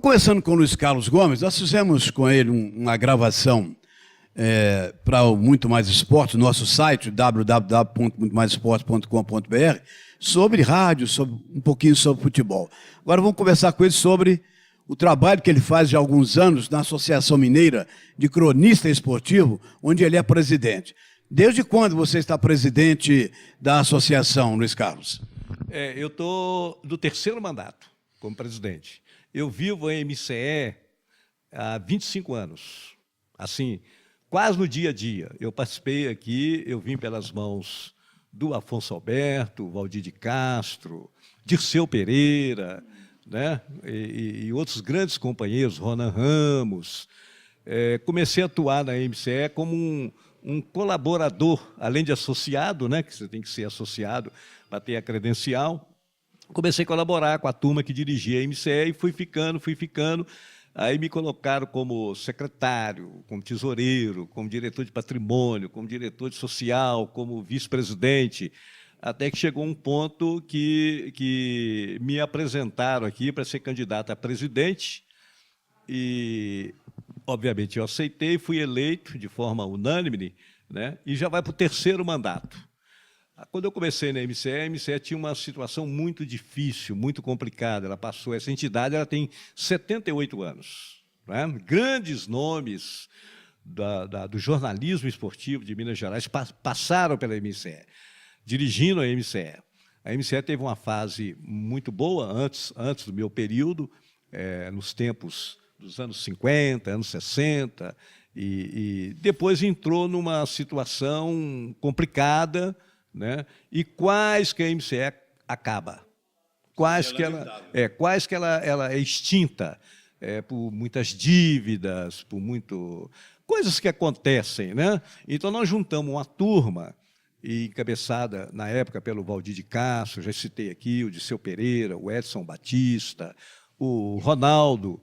conversando com o Luiz Carlos Gomes, nós fizemos com ele uma gravação para o Muito Mais Esporte, nosso site, www.muitomaisesporte.com.br, sobre rádio, um pouquinho sobre futebol. Agora vamos conversar com ele sobre o trabalho que ele faz de alguns anos na Associação Mineira de Cronista Esportivo, onde ele é presidente. Desde quando você está presidente da associação, Luiz Carlos? Eu estou no terceiro mandato como presidente. Eu vivo em MCE há 25 anos, assim, quase no dia a dia. Eu participei aqui, eu vim pelas mãos do Afonso Alberto, Valdir de Castro, Dirceu Pereira, né? e outros grandes companheiros, Ronan Ramos. Comecei a atuar na MCE como um colaborador, além de associado, né? Que você tem que ser associado para ter a credencial. Comecei a colaborar com a turma que dirigia a MCE e fui ficando. Aí me colocaram como secretário, como tesoureiro, como diretor de patrimônio, como diretor de social, como vice-presidente, até que chegou um ponto que me apresentaram aqui para ser candidato a presidente e, obviamente, eu aceitei, fui eleito de forma unânime, né, e já vai para o terceiro mandato. Quando eu comecei na MCE, a MCE tinha uma situação muito difícil, muito complicada. Essa entidade ela tem 78 anos. Né? Grandes nomes do jornalismo esportivo de Minas Gerais passaram pela MCE, dirigindo a MCE. A MCE teve uma fase muito boa antes do meu período, nos tempos dos anos 50, anos 60, e depois entrou numa situação complicada, né? E quase que a MCE acaba, quase que ela é extinta, por muitas dívidas, coisas que acontecem, né? Então nós juntamos uma turma, encabeçada na época pelo Valdir de Castro, já citei aqui, o Dirceu Pereira, o Edson Batista, o Ronaldo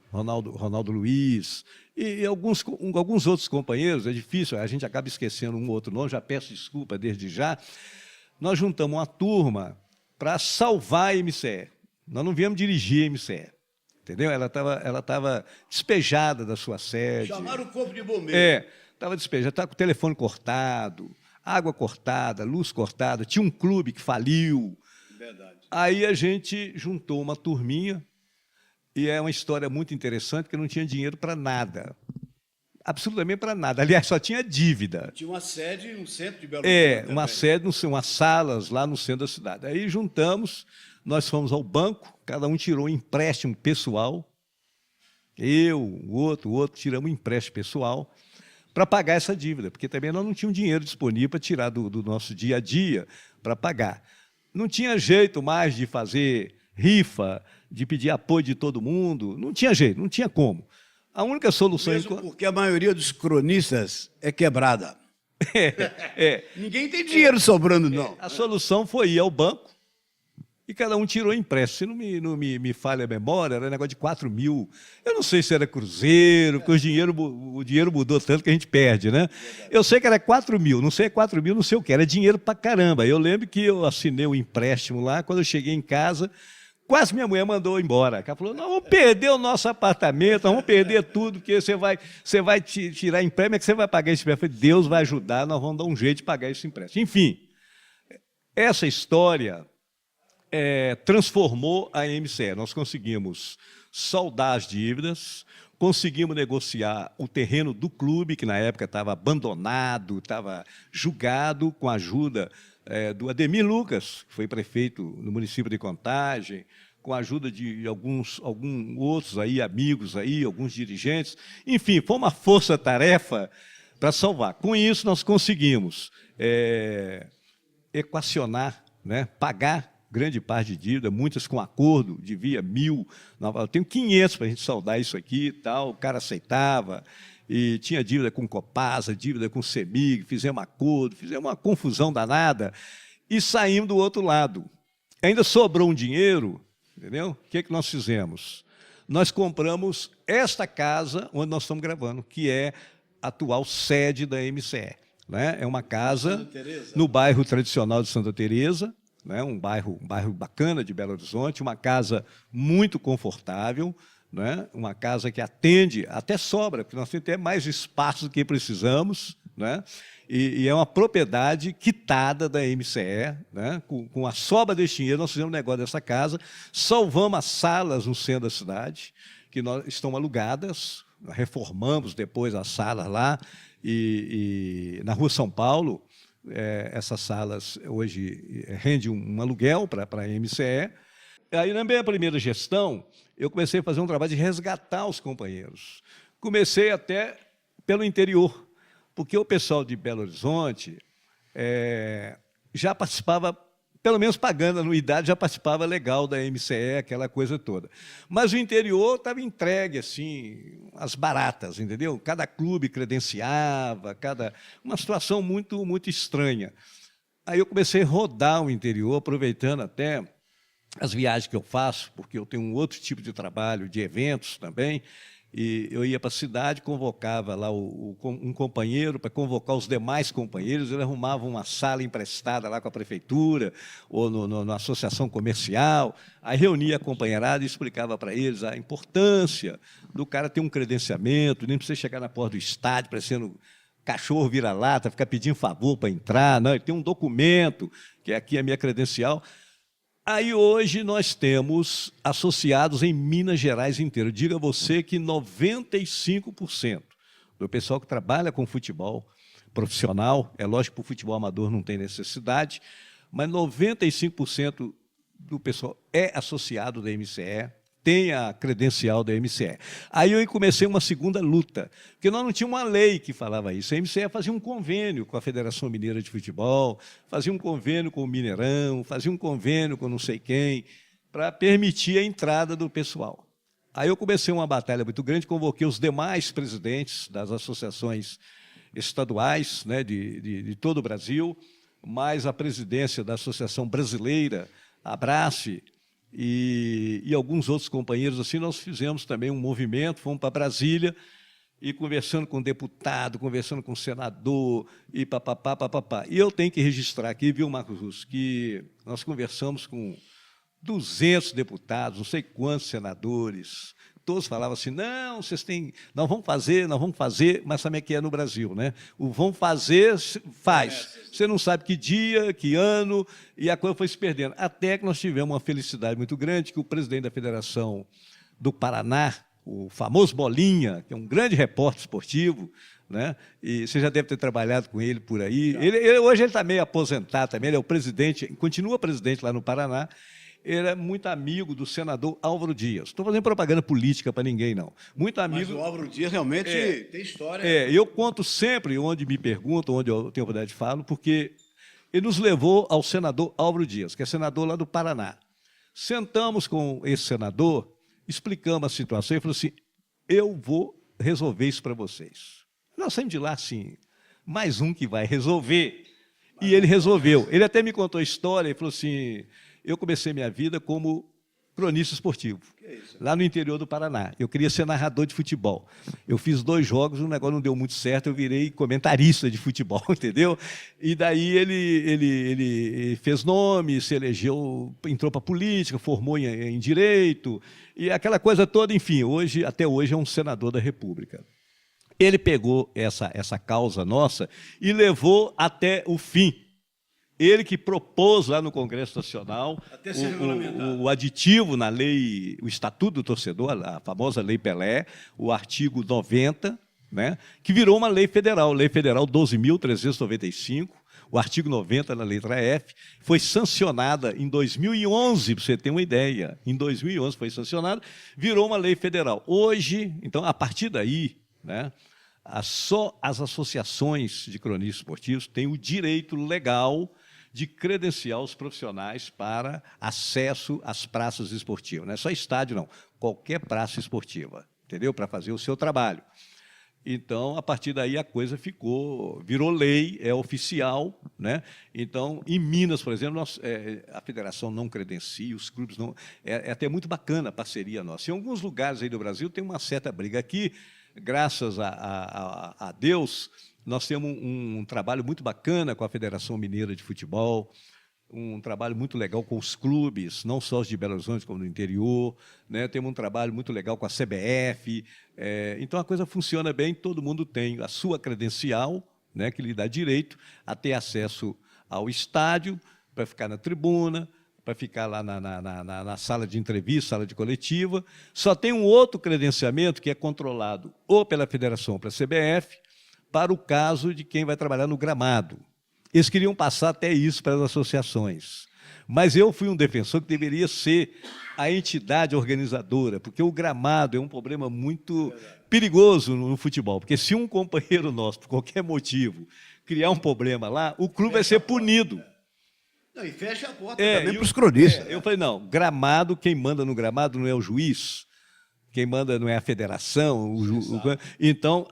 Luiz, e alguns outros companheiros. É difícil, a gente acaba esquecendo um ou outro nome, já peço desculpa desde já. Nós juntamos uma turma para salvar a MCE. Nós não viemos dirigir a MCE, entendeu? Ela estava despejada da sua sede. Chamaram o corpo de bombeiro. Estava despejada, estava com o telefone cortado, água cortada, luz cortada, tinha um clube que faliu. Verdade. Aí a gente juntou uma turminha, e é uma história muito interessante, porque não tinha dinheiro para nada. Absolutamente para nada. Aliás, só tinha dívida. Tinha uma sede no centro de Belo Horizonte. Uma sede, umas salas lá no centro da cidade. Aí juntamos, nós fomos ao banco, cada um tirou um empréstimo pessoal. Eu, o outro tiramos um empréstimo pessoal para pagar essa dívida, porque também nós não tínhamos dinheiro disponível para tirar do nosso dia a dia para pagar. Não tinha jeito mais de fazer rifa, de pedir apoio de todo mundo, não tinha jeito, não tinha como. A única solução... Mesmo porque a maioria dos cronistas é quebrada. Ninguém tem dinheiro sobrando, não. A solução foi ir ao banco e cada um tirou empréstimo. Se não me falha a memória, era negócio de 4 mil. Eu não sei se era cruzeiro, porque o dinheiro mudou tanto que a gente perde, né? Eu sei que era 4 mil, não sei 4 mil, não sei o que, era dinheiro pra caramba. Eu lembro que eu assinei o empréstimo lá, quando eu cheguei em casa... Quase minha mulher mandou embora. Ela falou, nós vamos perder o nosso apartamento, nós vamos perder tudo, porque você vai tirar empréstimo, é que você vai pagar esse empréstimo. Eu falei, Deus vai ajudar, nós vamos dar um jeito de pagar esse empréstimo. Enfim, essa história transformou a MCE. Nós conseguimos saldar as dívidas, conseguimos negociar o terreno do clube, que na época estava abandonado, estava julgado, com a ajuda do Ademir Lucas, que foi prefeito no município de Contagem, com a ajuda de alguns outros aí, amigos aí, alguns dirigentes. Enfim, foi uma força-tarefa para salvar. Com isso, nós conseguimos equacionar, né, pagar grande parte de dívida, muitas com acordo, devia 1.000, eu tenho 500 para a gente saldar isso aqui e tal, o cara aceitava, e tinha dívida com Copasa, dívida com CEMIG, fizemos acordo, fizemos uma confusão danada, e saímos do outro lado. Ainda sobrou um dinheiro, entendeu? O que nós fizemos? Nós compramos esta casa onde nós estamos gravando, que é a atual sede da MCE. Né? É uma casa no bairro tradicional de Santa Teresa, né? Um bairro bacana de Belo Horizonte, uma casa muito confortável, né? Uma casa que atende, até sobra, porque nós temos até mais espaço do que precisamos, né? E é uma propriedade quitada da MCE, né? Com a sobra desse dinheiro, nós fizemos um negócio dessa casa, salvamos as salas no centro da cidade, que estão alugadas, reformamos depois as salas lá, e na Rua São Paulo, essas salas hoje rendem um aluguel para a MCE. Aí, na minha primeira gestão, eu comecei a fazer um trabalho de resgatar os companheiros. Comecei até pelo interior, porque o pessoal de Belo Horizonte já participava, pelo menos pagando anuidade, já participava legal da MCE, aquela coisa toda. Mas o interior estava entregue, assim, às baratas, entendeu? Cada clube credenciava, uma situação muito, muito estranha. Aí eu comecei a rodar o interior, aproveitando até as viagens que eu faço, porque eu tenho um outro tipo de trabalho, de eventos também, e eu ia para a cidade, convocava lá um companheiro para convocar os demais companheiros, ele arrumava uma sala emprestada lá com a prefeitura ou na associação comercial, aí reunia a companheirada e explicava para eles a importância do cara ter um credenciamento, nem precisa chegar na porta do estádio parecendo cachorro vira-lata, ficar pedindo favor para entrar, não, ele tem um documento, que é aqui a minha credencial. Aí hoje nós temos associados em Minas Gerais inteiro. Diga você que 95% do pessoal que trabalha com futebol profissional, é lógico que o futebol amador não tem necessidade, mas 95% do pessoal é associado da MCE, tem a credencial da MCE. Aí eu comecei uma segunda luta, porque nós não tínhamos uma lei que falava isso. A MCE fazia um convênio com a Federação Mineira de Futebol, fazia um convênio com o Mineirão, fazia um convênio com não sei quem, para permitir a entrada do pessoal. Aí eu comecei uma batalha muito grande, convoquei os demais presidentes das associações estaduais, né, de todo o Brasil, mais a presidência da Associação Brasileira, a Abrace, e alguns outros companheiros, assim, nós fizemos também um movimento, fomos para Brasília, e conversando com o deputado, conversando com o senador, e papapá, papapá. E eu tenho que registrar aqui, viu, Marcos Russo, que nós conversamos com 200 deputados, não sei quantos senadores, todos falavam assim, não, vocês têm, nós vamos fazer, mas também que é no Brasil, né? O vão fazer, faz. Você não sabe que dia, que ano, e a coisa foi se perdendo. Até que nós tivemos uma felicidade muito grande, que o presidente da Federação do Paraná, o famoso Bolinha, que é um grande repórter esportivo, né? E você já deve ter trabalhado com ele por aí. Hoje ele está meio aposentado também, ele é o presidente, continua presidente lá no Paraná. Ele é muito amigo do senador Álvaro Dias. Estou fazendo propaganda política para ninguém, não. Muito amigo. Mas o Álvaro Dias realmente tem história. Eu conto sempre, onde me perguntam, onde eu tenho oportunidade de falar, porque ele nos levou ao senador Álvaro Dias, que é senador lá do Paraná. Sentamos com esse senador, explicamos a situação, e falou assim, eu vou resolver isso para vocês. Nós saímos de lá assim, mais um que vai resolver. E ele resolveu. Ele até me contou a história e falou assim, eu comecei minha vida como cronista esportivo, lá no interior do Paraná. Eu queria ser narrador de futebol. Eu fiz 2 jogos, o negócio não deu muito certo, eu virei comentarista de futebol, entendeu? E daí ele fez nome, se elegeu, entrou para a política, formou em direito, e aquela coisa toda, enfim, até hoje é um senador da República. Ele pegou essa causa nossa e levou até o fim. Ele que propôs lá no Congresso Nacional o aditivo na lei, o Estatuto do Torcedor, a famosa Lei Pelé, o artigo 90, né, que virou uma lei federal, Lei Federal 12.395, o artigo 90 na letra F, foi sancionada em 2011, para você ter uma ideia. Em 2011 foi sancionada, virou uma lei federal. Hoje, então, a partir daí, né, só as associações de cronistas esportivos têm o direito legal de credenciar os profissionais para acesso às praças esportivas. Não é só estádio, não. Qualquer praça esportiva, entendeu? Para fazer o seu trabalho. Então, a partir daí, a coisa virou lei, é oficial, né? Então, em Minas, por exemplo, a federação não credencia, os clubes não... É até muito bacana a parceria nossa. Em alguns lugares aí do Brasil tem uma certa briga. Aqui, graças a Deus, nós temos um trabalho muito bacana com a Federação Mineira de Futebol. um trabalho muito legal com os clubes, não só os de Belo Horizonte, como do interior, né? Temos um trabalho muito legal com a CBF. Então, a coisa funciona bem, todo mundo tem a sua credencial, né, que lhe dá direito a ter acesso ao estádio, para ficar na tribuna, para ficar lá na sala de entrevista, sala de coletiva. Só tem um outro credenciamento que é controlado ou pela federação ou pela CBF, para o caso de quem vai trabalhar no gramado. Eles queriam passar até isso para as associações. Mas eu fui um defensor que deveria ser a entidade organizadora, porque o gramado é um problema muito perigoso no futebol. Porque se um companheiro nosso, por qualquer motivo, criar um problema lá, o clube vai ser punido. Não, e fecha a porta também para os cronistas. Eu falei, não, gramado, quem manda no gramado não é o juiz, quem manda não é a federação. Então,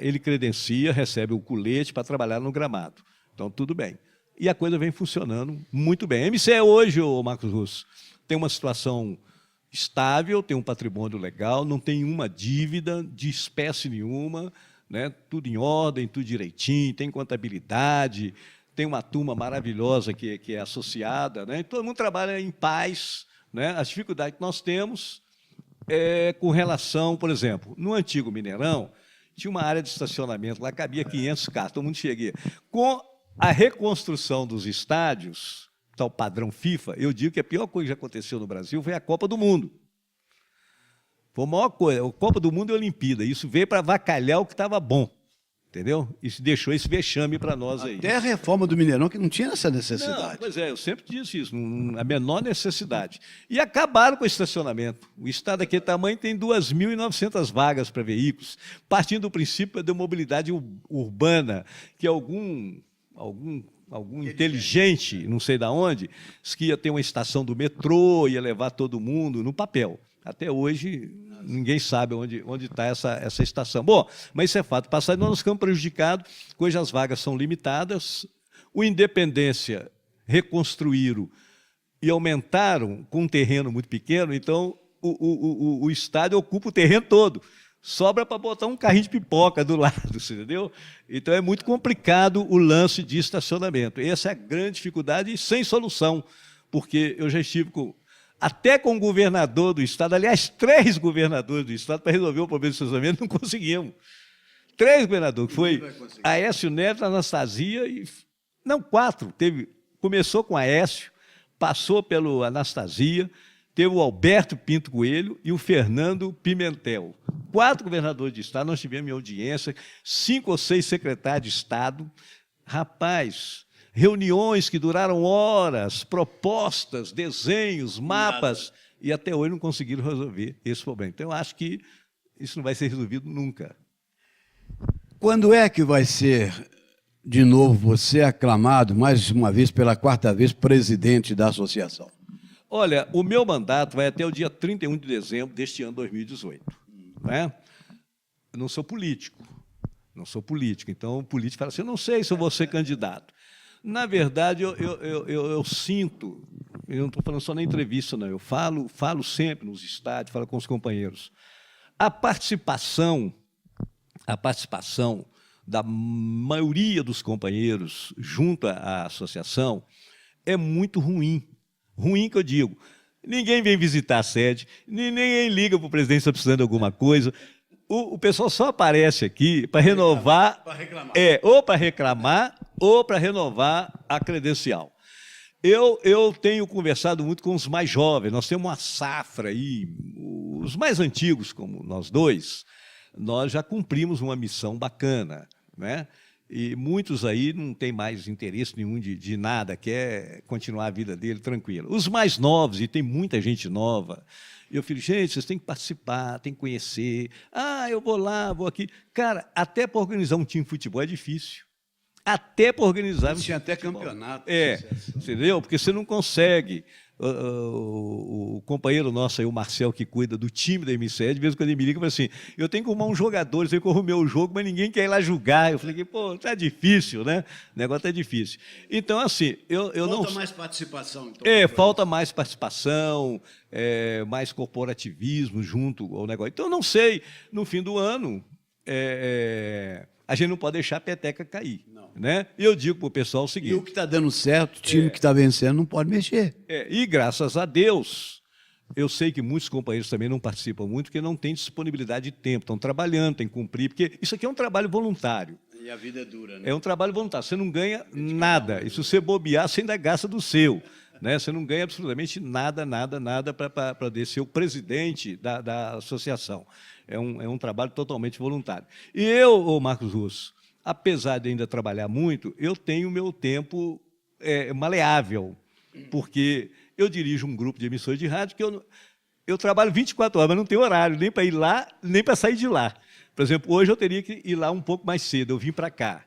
ele credencia, recebe o colete para trabalhar no gramado. Então, tudo bem. E a coisa vem funcionando muito bem. A MCE hoje, Marcos Russo, tem uma situação estável, tem um patrimônio legal, não tem uma dívida de espécie nenhuma, né? Tudo em ordem, tudo direitinho, tem contabilidade, tem uma turma maravilhosa que é associada, né? E todo mundo trabalha em paz, né? As dificuldades que nós temos com relação, por exemplo, no antigo Mineirão, tinha uma área de estacionamento, lá cabia 500 carros, todo mundo cheguia. Com a reconstrução dos estádios, tal padrão FIFA, eu digo que a pior coisa que já aconteceu no Brasil foi a Copa do Mundo. Foi a maior coisa. A Copa do Mundo e a Olimpíada. Isso veio para avacalhar o que estava bom. Entendeu? Isso deixou esse vexame para nós aí. Até a reforma do Mineirão, que não tinha essa necessidade. Não, pois é, eu sempre disse isso, a menor necessidade. E acabaram com o estacionamento. O estado daquele tamanho tem 2.900 vagas para veículos, partindo do princípio da mobilidade urbana, que algum inteligente, não sei de onde, disse que ia ter uma estação do metrô, ia levar todo mundo no papel. Até hoje, ninguém sabe onde está essa estação. Bom, mas isso é fato. Passado, nós ficamos prejudicados, hoje as vagas são limitadas. O Independência reconstruíram e aumentaram com um terreno muito pequeno, então o estádio ocupa o terreno todo. Sobra para botar um carrinho de pipoca do lado, entendeu? Então, é muito complicado o lance de estacionamento. Essa é a grande dificuldade e sem solução, porque eu já estive até com o governador do estado, aliás, 3 governadores do estado, para resolver o problema do estacionamento, não conseguimos. 3 governadores, que foi Aécio Neves, Anastasia e... Não, 4. Começou com Aécio, passou pelo Anastasia, teve o Alberto Pinto Coelho e o Fernando Pimentel. 4 governadores de estado, nós tivemos em audiência, 5 ou 6 secretários de estado. Rapaz, reuniões que duraram horas, propostas, desenhos, mapas, e até hoje não conseguiram resolver esse problema. Então, eu acho que isso não vai ser resolvido nunca. Quando é que vai ser, de novo, você aclamado, mais uma vez, pela 4ª vez, presidente da associação? Olha, o meu mandato vai até o dia 31 de dezembro deste ano 2018. Né? Eu não sou político. Então, o político fala assim, eu não sei se eu vou ser candidato. Na verdade, eu sinto, eu não estou falando só na entrevista, não, eu falo sempre nos estádios, falo com os companheiros. A participação da maioria dos companheiros junto à associação é muito ruim. Ruim que eu digo. Ninguém vem visitar a sede, ninguém liga para o presidente se está precisando de alguma coisa. O pessoal só aparece aqui para renovar, ou para reclamar, ou para renovar a credencial. Eu tenho conversado muito com os mais jovens, nós temos uma safra aí, os mais antigos, como nós dois, nós já cumprimos uma missão bacana, né? E muitos aí não têm mais interesse nenhum de nada, quer continuar a vida dele tranquilo. Os mais novos, e tem muita gente nova, eu falo, gente, vocês têm que participar, têm que conhecer. Ah, eu vou lá, vou aqui. Cara, até para organizar um time de futebol é difícil. Até para organizar... Tinha até campeonato. Entendeu? Porque você não consegue... O companheiro nosso aí, o Marcel, que cuida do time da MCE, de vez em quando ele me liga e fala assim, eu tenho que arrumar um jogador, eu tenho que arrumar o jogo, mas ninguém quer ir lá julgar. Eu falei, pô, tá difícil, né? O negócio tá difícil. Então, assim, eu não... Falta mais participação, então. Falta mais participação, mais corporativismo junto ao negócio. Então, eu não sei, no fim do ano, a gente não pode deixar a peteca cair. Não. né? E eu digo para o pessoal o E seguinte... o que está dando certo, o time que está vencendo não pode mexer. E graças a Deus, eu sei que muitos companheiros também não participam muito porque não têm disponibilidade de tempo, estão trabalhando, têm que cumprir, porque isso aqui é um trabalho voluntário. E a vida é dura, né? É um trabalho voluntário, você não ganha nada. E se você bobear, você ainda gasta do seu. Né? Você não ganha absolutamente nada para poder ser o presidente da associação. É um trabalho totalmente voluntário. E eu, ô Marcos Russo, apesar de ainda trabalhar muito, eu tenho meu tempo maleável, porque eu dirijo um grupo de emissores de rádio que eu trabalho 24 horas, mas não tenho horário nem para ir lá, nem para sair de lá. Por exemplo, hoje eu teria que ir lá um pouco mais cedo, eu vim para cá.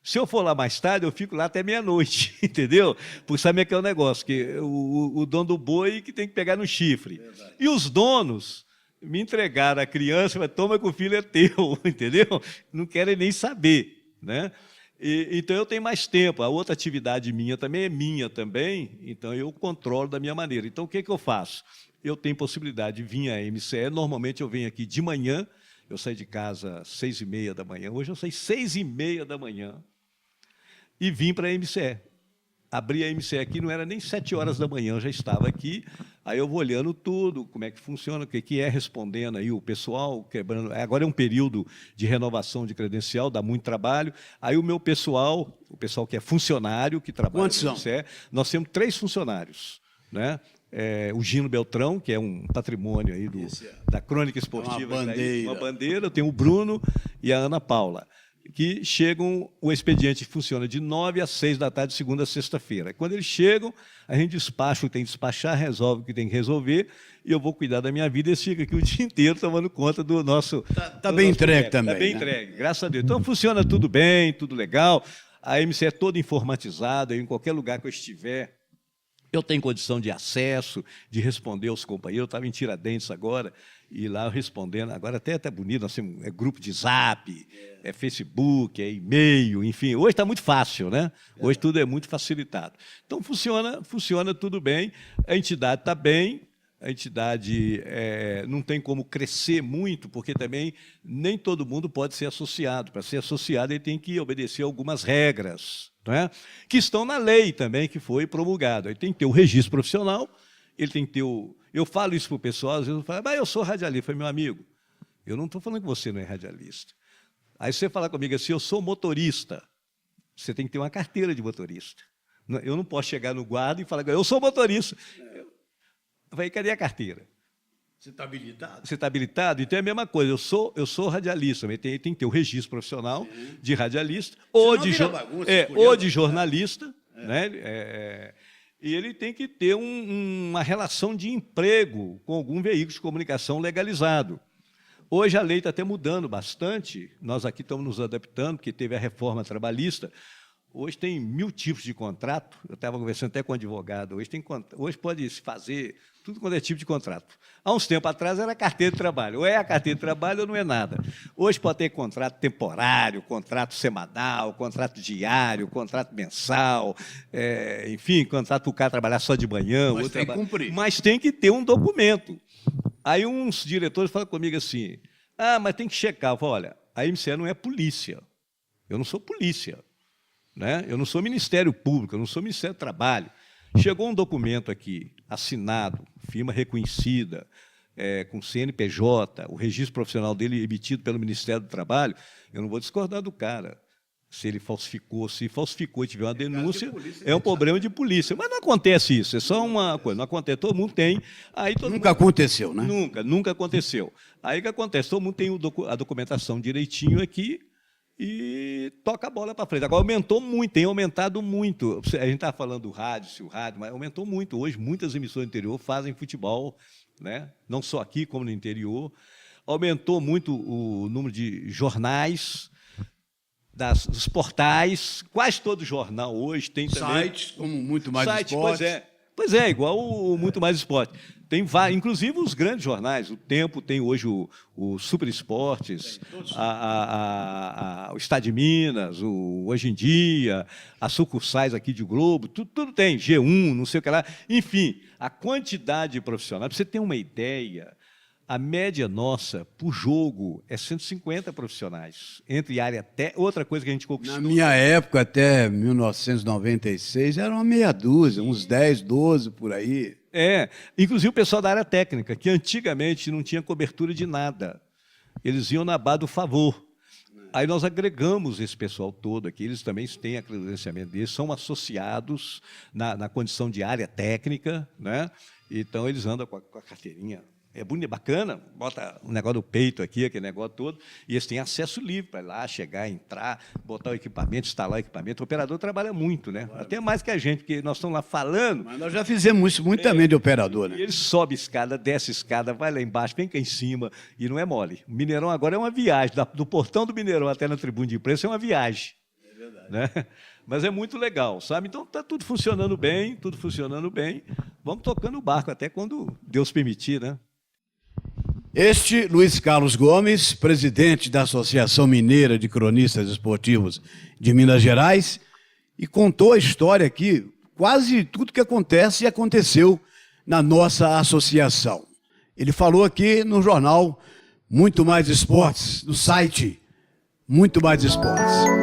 Se eu for lá mais tarde, eu fico lá até meia-noite, entendeu? Porque sabe aquele negócio, que o dono do boi que tem que pegar no chifre. Verdade. E os donos me entregaram a criança, mas toma que o filho é teu, entendeu? Não querem nem saber, né? Então eu tenho mais tempo. A outra atividade minha também é minha também, então eu controlo da minha maneira. Então o que eu faço? Eu tenho possibilidade de vir à MCE, normalmente eu venho aqui de manhã, eu saio de casa às 6h30 da manhã, hoje eu saí 6h30 da manhã, e vim para a MCE. Abri a MCE aqui, não era nem 7 horas da manhã, eu já estava aqui, aí eu vou olhando tudo, como é que funciona, o que é, respondendo aí o pessoal, quebrando. Agora é um período de renovação de credencial, dá muito trabalho. Aí o meu pessoal, o pessoal que é funcionário, que trabalha na MCE, nós temos 3 funcionários, né? O Gino Beltrão, que é um patrimônio aí da crônica esportiva. Uma bandeira. Eu tenho o Bruno e a Ana Paula, que chegam, o expediente funciona de 9 às 6 da tarde, segunda a sexta-feira. Quando eles chegam, a gente despacha o que tem que despachar, resolve o que tem que resolver, e eu vou cuidar da minha vida, e eles ficam aqui o dia inteiro tomando conta do nosso... Está bem entregue também. Está bem entregue, graças a Deus. Então, funciona tudo bem, tudo legal. A MC é toda informatizada, em qualquer lugar que eu estiver, eu tenho condição de acesso, de responder aos companheiros. Eu estava em Tiradentes agora, e lá respondendo, agora até está bonito, nós temos grupo de Zap, Facebook, e-mail, enfim. Hoje está muito fácil, né? Hoje tudo é muito facilitado. Então, funciona tudo bem, a entidade está bem, a entidade não tem como crescer muito, porque também nem todo mundo pode ser associado. Para ser associado, ele tem que obedecer algumas regras, né? Que estão na lei também, que foi promulgado. Ele tem que ter o registro profissional, ele tem que ter o... Eu falo isso para o pessoal, às vezes eu falo, mas eu sou radialista. Eu falei, meu amigo, eu não estou falando que você não é radialista. Aí você fala comigo assim, eu sou motorista, você tem que ter uma carteira de motorista. Eu não posso chegar no guarda e falar, eu sou motorista. Eu falei, cadê a carteira? Você está habilitado? Você está habilitado? Então é a mesma coisa, eu sou radialista, mas tem que ter o registro profissional de radialista, ou de jornalista, né? E ele tem que ter uma relação de emprego com algum veículo de comunicação legalizado. Hoje a lei está até mudando bastante, nós aqui estamos nos adaptando, porque teve a reforma trabalhista. Hoje tem 1000 tipos de contrato, eu estava conversando até com um advogado, hoje pode se fazer tudo quanto é tipo de contrato. Há uns tempos atrás era carteira de trabalho, ou é a carteira de trabalho ou não é nada. Hoje pode ter contrato temporário, contrato semanal, contrato diário, contrato mensal, enfim, contrato para o cara trabalhar só de manhã. Mas tem que cumprir. Mas tem que ter um documento. Aí uns diretores falam comigo assim, mas tem que checar. Eu falo, olha, a MCE não é polícia, eu não sou polícia. Né? Eu não sou Ministério Público, eu não sou Ministério do Trabalho. Chegou um documento aqui, assinado, firma reconhecida, com CNPJ, o registro profissional dele emitido pelo Ministério do Trabalho, eu não vou discordar do cara. Se ele falsificou, se falsificou e tiver uma denúncia, é um problema de polícia. Mas não acontece isso, é só uma coisa, não acontece, todo mundo tem. Nunca aconteceu, né? Nunca aconteceu. Aí o que acontece? Todo mundo tem a documentação direitinho aqui, e toca a bola para frente. Agora, aumentou muito, tem aumentado muito. A gente está falando do rádio, mas aumentou muito. Hoje, muitas emissoras do interior fazem futebol, né? Não só aqui, como no interior. Aumentou muito o número de jornais, dos portais. Quase todo jornal hoje tem também... Sites, como Muito Mais Esporte. Pois é, igual o Muito Mais Esporte. Tem vários, inclusive os grandes jornais. O Tempo tem hoje o Super Esportes, o Estado de Minas, o Hoje em Dia, as sucursais aqui de Globo, tudo tem, G1, não sei o que lá. Enfim, a quantidade de profissionais. Para você ter uma ideia, A média nossa, por jogo, é 150 profissionais. Entre área outra coisa que a gente conquistou. Na minha época, até 1996, era uma meia dúzia, uns 10, 12 por aí. Inclusive o pessoal da área técnica, que antigamente não tinha cobertura de nada. Eles iam na base do favor. Aí nós agregamos esse pessoal todo aqui, eles também têm a credenciamento deles, são associados na condição de área técnica, né? Então eles andam com a carteirinha. É bonito, bacana, bota o negócio do peito aqui, aquele negócio todo, e eles têm acesso livre para ir lá, chegar, entrar, botar o equipamento, instalar o equipamento. O operador trabalha muito, né? Até mais que a gente, porque nós estamos lá falando. Mas nós já fizemos isso muito também de operador, né? E ele sobe escada, desce escada, vai lá embaixo, vem cá em cima, e não é mole. O Mineirão agora é uma viagem, do portão do Mineirão até na tribuna de imprensa é uma viagem. É verdade. Né? Mas é muito legal, sabe? Então está tudo funcionando bem, tudo funcionando bem. Vamos tocando o barco até quando Deus permitir, né? Este, Luiz Carlos Gomes, presidente da Associação Mineira de Cronistas Esportivos de Minas Gerais, e contou a história aqui, quase tudo que acontece e aconteceu na nossa associação. Ele falou aqui no jornal Muito Mais Esportes, no site Muito Mais Esportes.